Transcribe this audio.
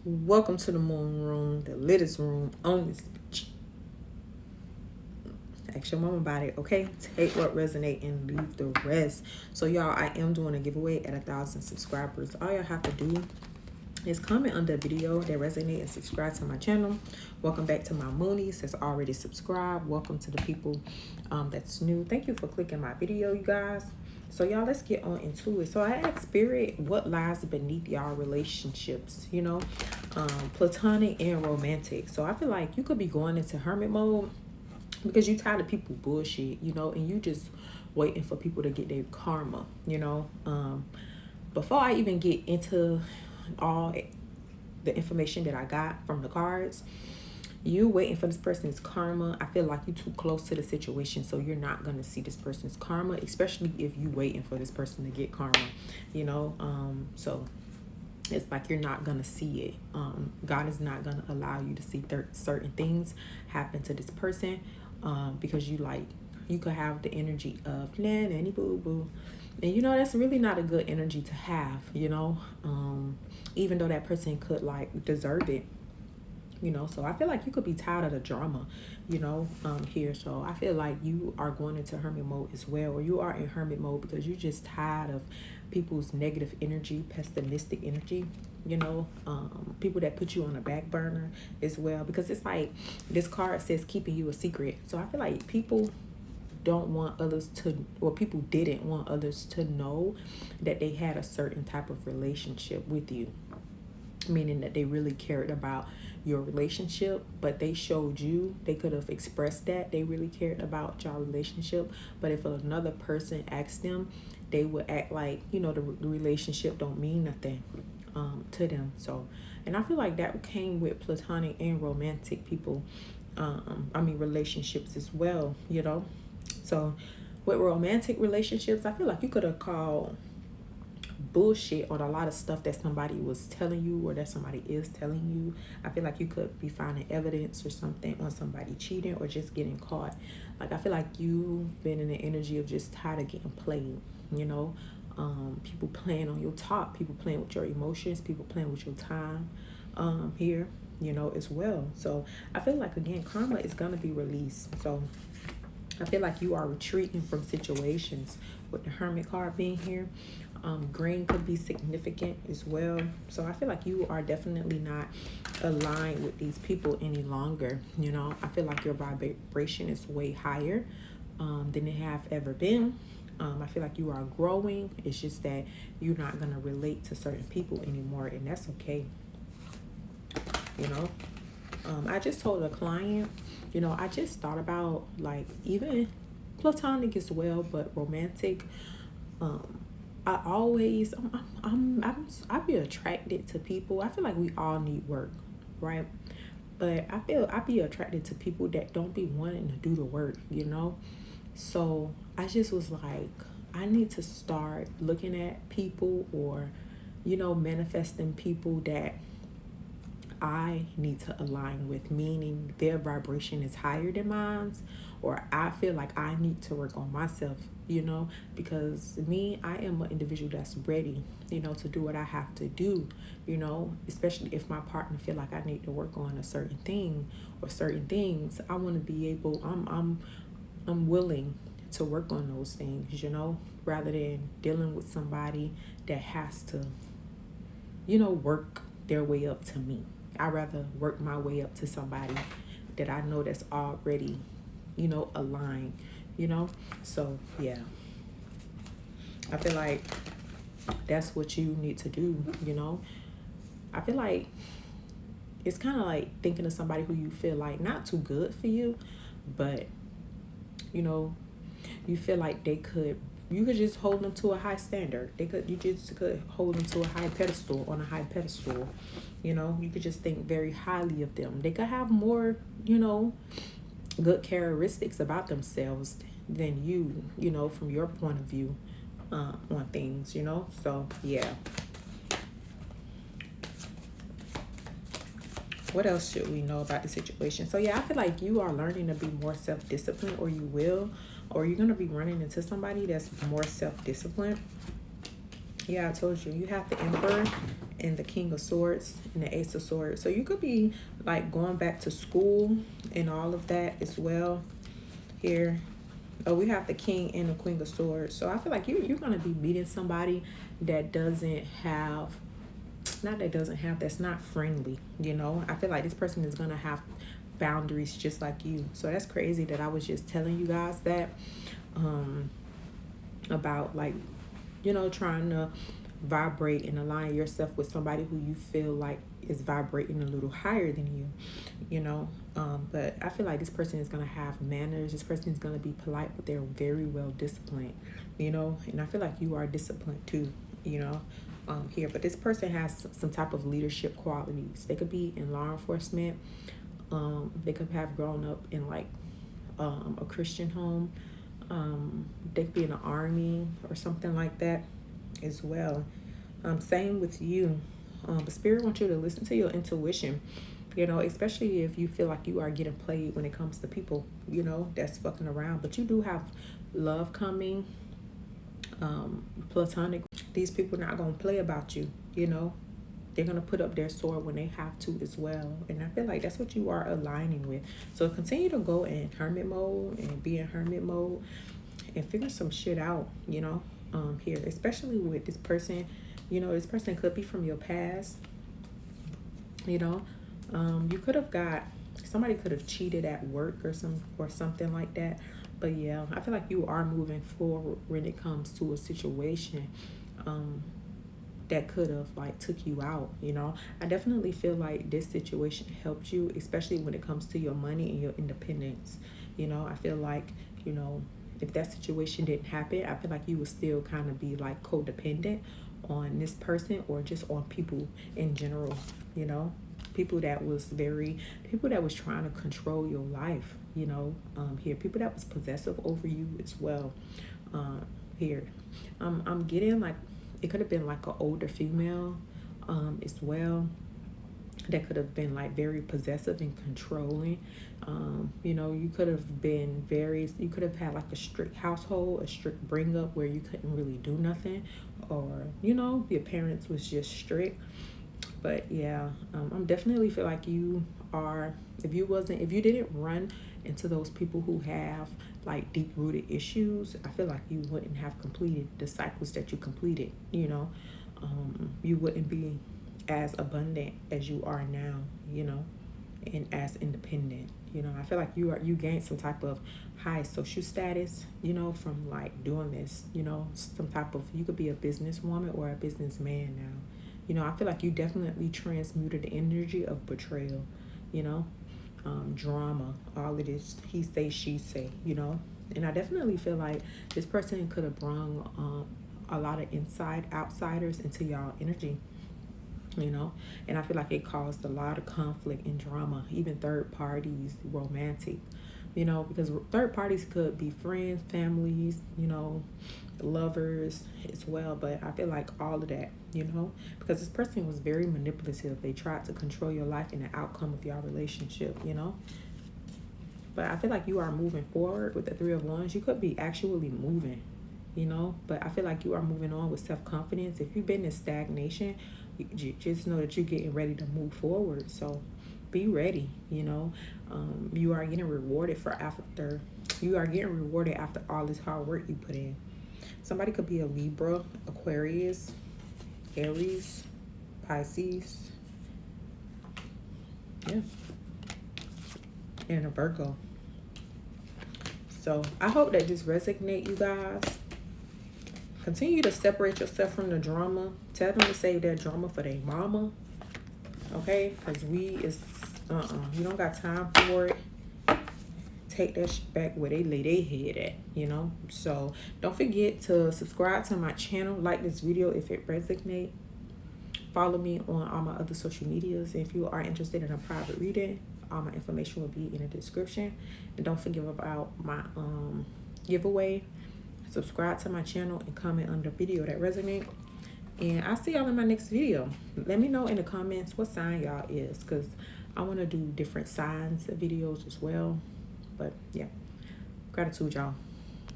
Welcome to the moon room, the littest room on this bitch. Ask your mama about it, okay? Take what resonate and leave the rest. So y'all, I am doing a giveaway at 1,000 subscribers. All y'all have to do is comment under the video that resonate and subscribe to my channel. Welcome back to my Moonies that's already subscribed. Welcome to the people that's new. Thank you for clicking my video, you guys. So y'all, let's get on into it. So I asked Spirit, what lies beneath y'all relationships, platonic and romantic. So I feel like you could be going into hermit mode because you tired of people bullshit, and you just waiting for people to get their karma, before I even get into all the information that I got from the cards, you waiting for this person's karma. I feel like you're too close to the situation, so you're not going to see this person's karma, especially if you waiting for this person to get karma, so it's like you're not going to see it. God is not going to allow you to see certain things happen to this person, because you could have the energy of nanny boo boo, and that's really not a good energy to have, even though that person could deserve it. So I feel like you could be tired of the drama, here. So I feel like you are going into hermit mode as well, or you are in hermit mode because you're just tired of people's negative energy, pessimistic energy, people that put you on a back burner as well, because it's like this card says keeping you a secret. So I feel like people don't want others to, or people didn't want others to know that they had a certain type of relationship with you, meaning that they really cared about your relationship, but they showed you, they could have expressed that they really cared about your relationship, but if another person asked them, they would act like the relationship don't mean nothing to them. So, and I feel like that came with platonic and romantic people, relationships as well, so with romantic relationships, I feel like you could have called bullshit on a lot of stuff that somebody was telling you, or that somebody is telling you. I feel like you could be finding evidence or something on somebody cheating or just getting caught. Like, I feel like you've been in the energy of just tired of getting played, people playing on your top, people playing with your emotions, people playing with your time here, as well. So I feel like, again, karma is going to be released. So I feel like you are retreating from situations with the Hermit card being here. Green could be significant as well. So I feel like you are definitely not aligned with these people any longer. I feel like your vibration is way higher than it have ever been. I feel like you are growing. It's just that you're not going to relate to certain people anymore, and that's okay. I just told a client, I just thought about even platonic as well, but romantic. I be attracted to people. I feel like we all need work, right? But I be attracted to people that don't be wanting to do the work, So I just was like, I need to start looking at people, or, manifesting people that I need to align with, meaning their vibration is higher than mine, or I feel like I need to work on myself, because I am an individual that's ready, to do what I have to do, especially if my partner feel like I need to work on a certain thing or certain things. I want to be able, I'm willing to work on those things, rather than dealing with somebody that has to, work their way up to me. I'd rather work my way up to somebody that I know that's already, aligned, So, yeah. I feel like that's what you need to do, I feel like it's kind of like thinking of somebody who you feel like not too good for you, but, you feel like you could just hold them to a high standard. You just could hold them to a high pedestal, on a high pedestal. You could just think very highly of them. They could have more, good characteristics about themselves than you, from your point of view on things, So, yeah. What else should we know about the situation? So, yeah, I feel like you are learning to be more self-disciplined, or you will, or you're going to be running into somebody that's more self-disciplined. Yeah, I told you, you have the Emperor and the King of Swords and the Ace of Swords. So you could be like going back to school and all of that as well here. Oh, we have the King and the Queen of Swords. So I feel like you're going to be meeting somebody that doesn't have, that's not friendly, you know. I feel like this person is going to have boundaries just like you. So that's crazy that I was just telling you guys that about, like, you know, trying to vibrate and align yourself with somebody who you feel like is vibrating a little higher than you, you know. But I feel like this person is going to have manners. This person is going to be polite, but they're very well disciplined, you know. And I feel like you are disciplined too, you know, here. But this person has some type of leadership qualities. They could be in law enforcement. They could have grown up in like a Christian home. They could be in the army or something like that as well. Same with you. But Spirit wants you to listen to your intuition, you know, especially if you feel like you are getting played when it comes to people, you know, that's fucking around. But you do have love coming, platonic. These people not going to play about you, you know. They're going to put up their sword when they have to as well. And I feel like that's what you are aligning with. So continue to go in hermit mode and be in hermit mode and figure some shit out, you know, here, especially with this person. You know, this person could be from your past, you know. You could have somebody could have cheated at work or something like that. But yeah, I feel like you are moving forward when it comes to a situation that could have like took you out, you know. I definitely feel like this situation helped you, especially when it comes to your money and your independence. You know, I feel like, you know, if that situation didn't happen, I feel like you would still kind of be like codependent on this person or just on people in general, you know. People that was trying to control your life, you know, here. People that was possessive over you as well, here. I'm getting like, it could have been like an older female as well that could have been like very possessive and controlling. You know, you could have had like a strict household, a strict bring up where you couldn't really do nothing, or, you know, your parents was just strict. But yeah, I'm definitely feel like you are, if you didn't run into those people who have like deep rooted issues, I feel like you wouldn't have completed the cycles that you completed, you know. You wouldn't be as abundant as you are now, you know, and as independent, you know. I feel like you gained some type of high social status, you know, from like doing this, you know. Some type of, you could be a businesswoman or a businessman now. You know, I feel like you definitely transmuted the energy of betrayal, you know, drama, all of this, he say, she say, you know. And I definitely feel like this person could have brung a lot of outsiders into y'all energy, you know. And I feel like it caused a lot of conflict and drama, even third parties, romantic, you know, because third parties could be friends, families, you know, lovers as well. But I feel like all of that, you know, because this person was very manipulative. They tried to control your life and the outcome of your relationship, you know. But I feel like you are moving forward with the Three of Wands. You could be actually moving, you know, but I feel like you are moving on with self-confidence. If you've been in stagnation, you just know that you're getting ready to move forward. So be ready, you know. You are getting rewarded after all this hard work you put in. Somebody could be a Libra, Aquarius, Aries, Pisces, yeah, and a Virgo. So I hope that this resonates, you guys. Continue to separate yourself from the drama. Tell them to save their drama for their mama, okay? Because you don't got time for it. Take that shit back where they lay their head at, you know. So don't forget to subscribe to my channel, like this video if it resonates. Follow me on all my other social medias. If you are interested in a private reading, all my information will be in the description. And don't forget about my giveaway. Subscribe to my channel and comment on the video that resonates. And I'll see y'all in my next video. Let me know in the comments what sign y'all is, because I want to do different signs of videos as well. But yeah, gratitude, y'all.